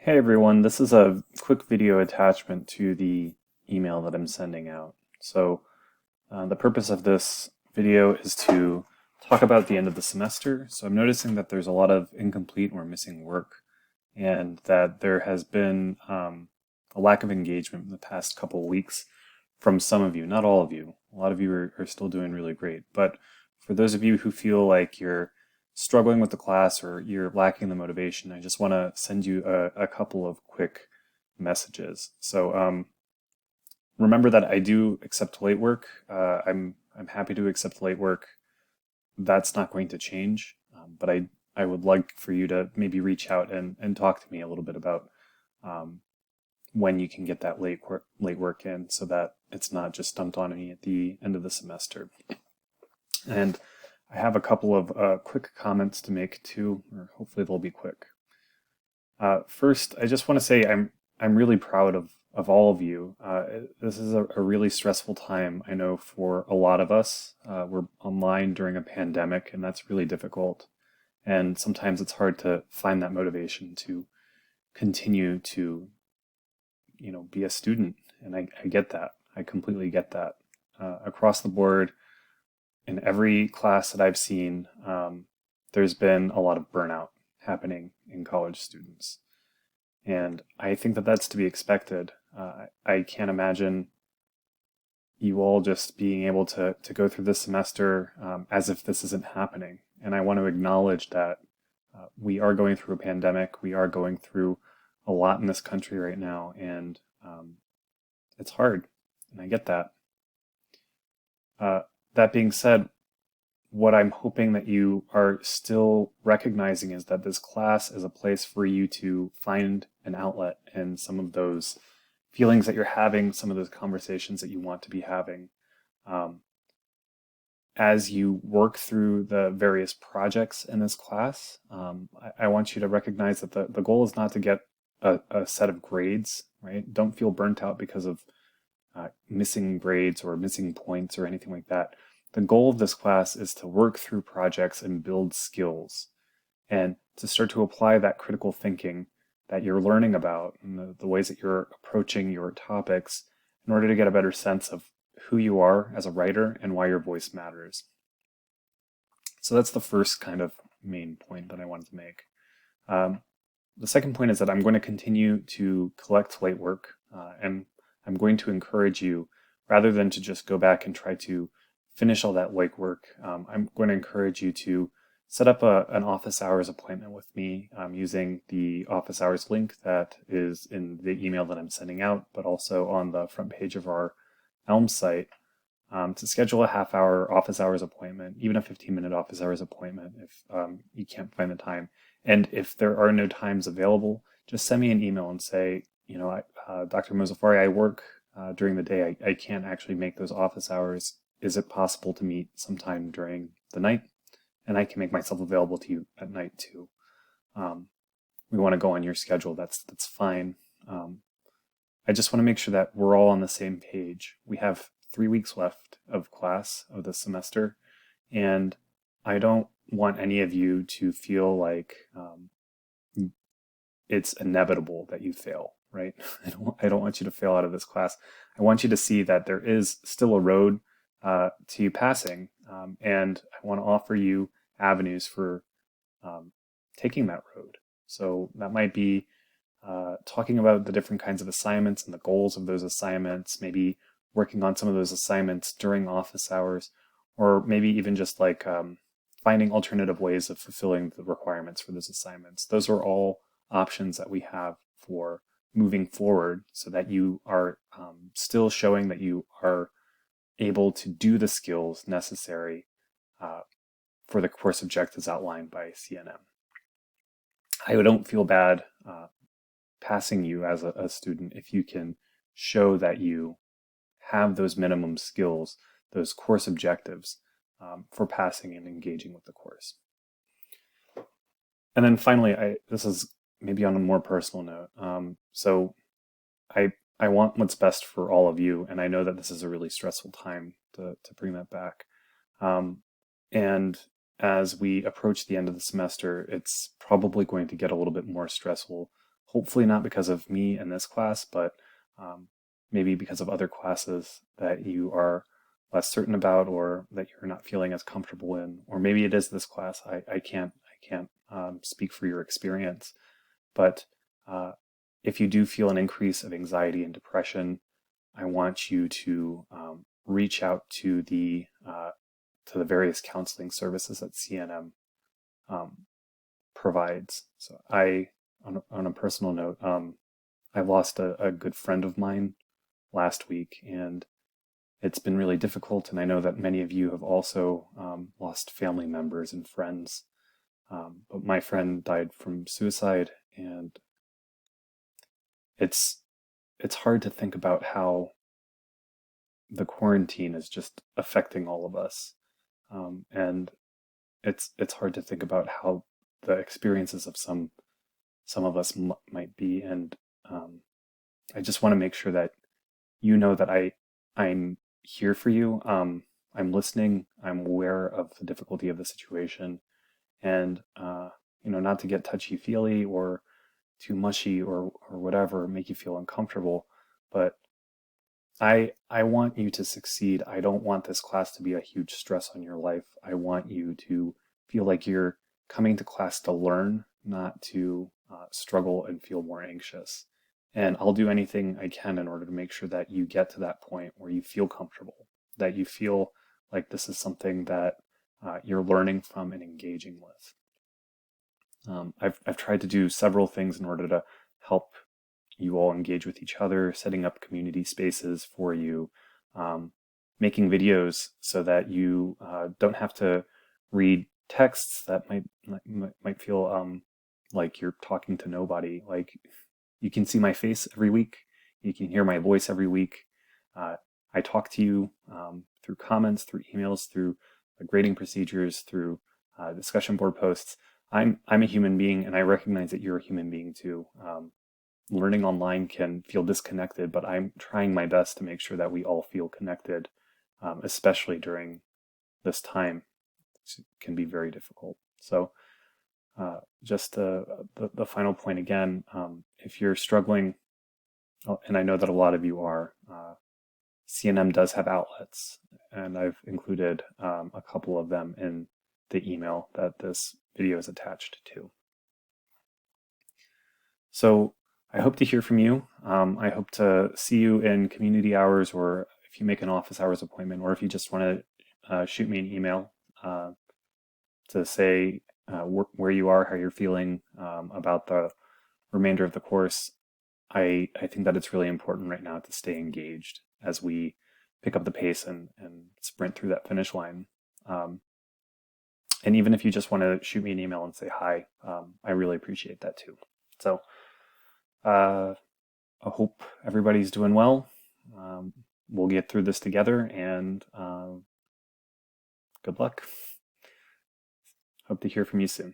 Hey everyone, this is a quick video attachment to the email that I'm sending out. The purpose of this video is to talk about the end of the semester. So I'm noticing that there's a lot of incomplete or missing work, and that there has been a lack of engagement in the past couple of weeks from some of you, not all of you. A lot of you are still doing really great, but for those of you who feel like you're struggling with the class or you're lacking the motivation, I just want to send you a couple of quick messages. Remember that I do accept late work. I'm happy to accept late work. That's not going to change, but I would like for you to maybe reach out and talk to me a little bit about um, when you can get that late work in, so that it's not just dumped on me at the end of the semester. And I have a couple of quick comments to make too, or hopefully they'll be quick. First, I just want to say I'm really proud of all of you. This is a really stressful time, I know, for a lot of us. We're online during a pandemic, and that's really difficult. And sometimes it's hard to find that motivation to continue to, be a student. And I get that. I completely get that. Across the board, in every class that I've seen, there's been a lot of burnout happening in college students. And I think that that's to be expected. I can't imagine you all just being able to go through this semester as if this isn't happening. And I want to acknowledge that we are going through a pandemic. We are going through a lot in this country right now, and it's hard. And I get that. Uh, that being said, what I'm hoping that you are still recognizing is that this class is a place for you to find an outlet in some of those feelings that you're having, some of those conversations that you want to be having. Um, as you work through the various projects in this class, I want you to recognize that the goal is not to get a set of grades, right? Don't feel burnt out because of missing grades or missing points or anything like that. The goal of this class is to work through projects and build skills and to start to apply that critical thinking that you're learning about and the ways that you're approaching your topics in order to get a better sense of who you are as a writer and why your voice matters. So that's the first kind of main point that I wanted to make. Um, the second point is that I'm going to continue to collect late work, and I'm going to encourage you, rather than to just go back and try to finish all that late work, I'm going to encourage you to set up an office hours appointment with me using the office hours link that is in the email that I'm sending out, but also on the front page of our Elm site, to schedule a half-hour office hours appointment, even a 15-minute office hours appointment if you can't find the time. And if there are no times available, just send me an email and say, Dr. Mozaffari, I work during the day. I can't actually make those office hours. Is it possible to meet sometime during the night? And I can make myself available to you at night too. We want to go on your schedule. That's fine. I just want to make sure that we're all on the same page. We have 3 weeks left of class of the semester, and I don't want any of you to feel like it's inevitable that you fail, right? I don't want you to fail out of this class. I want you to see that there is still a road to you passing, and I want to offer you avenues for taking that road. So that might be talking about the different kinds of assignments and the goals of those assignments, maybe working on some of those assignments during office hours, or maybe even just like finding alternative ways of fulfilling the requirements for those assignments. Those are all options that we have for moving forward so that you are still showing that you are able to do the skills necessary uh, for the course objectives outlined by CNM. I don't feel bad passing you as a student if you can show that you have those minimum skills, those course objectives for passing and engaging with the course. And then finally, this is maybe on a more personal note. I want what's best for all of you, and I know that this is a really stressful time to bring that back. And as we approach the end of the semester, it's probably going to get a little bit more stressful hopefully not because of me and this class, but maybe because of other classes that you are less certain about or that you're not feeling as comfortable in, or maybe it is this class. I can't speak for your experience, but if you do feel an increase of anxiety and depression, I want you to reach out to the various counseling services that CNM provides. So on a personal note, I lost a good friend of mine last week, and it's been really difficult. And I know that many of you have also lost family members and friends. But my friend died from suicide, and it's hard to think about how the quarantine is just affecting all of us, and it's hard to think about how the experiences of some of us might be. And I just want to make sure that you know that I'm here for you. I'm listening. I'm aware of the difficulty of the situation, and not to get touchy-feely or too mushy or whatever, make you feel uncomfortable, but I want you to succeed. I don't want this class to be a huge stress on your life. I want you to feel like you're coming to class to learn, not to struggle and feel more anxious. And I'll do anything I can in order to make sure that you get to that point where you feel comfortable, that you feel like this is something that you're learning from and engaging with. I've tried to do several things in order to help you all engage with each other, setting up community spaces for you, making videos so that you don't have to read texts that might feel like you're talking to nobody. Like, you can see my face every week, you can hear my voice every week. I talk to you through comments, through emails, through grading procedures, through discussion board posts. I'm a human being, and I recognize that you're a human being too. Learning online can feel disconnected, but I'm trying my best to make sure that we all feel connected, especially during this time. It can be very difficult. So just the final point again, if you're struggling, and I know that a lot of you are, CNM does have outlets, and I've included a couple of them in the email that this video is attached to. So I hope to hear from you. I hope to see you in community hours, or if you make an office hours appointment, or if you just want to shoot me an email to say where you are, how you're feeling about the remainder of the course. I think that it's really important right now to stay engaged as we pick up the pace and sprint through that finish line. And even if you just want to shoot me an email and say hi, I really appreciate that too. So I hope everybody's doing well. We'll get through this together, and good luck. Hope to hear from you soon.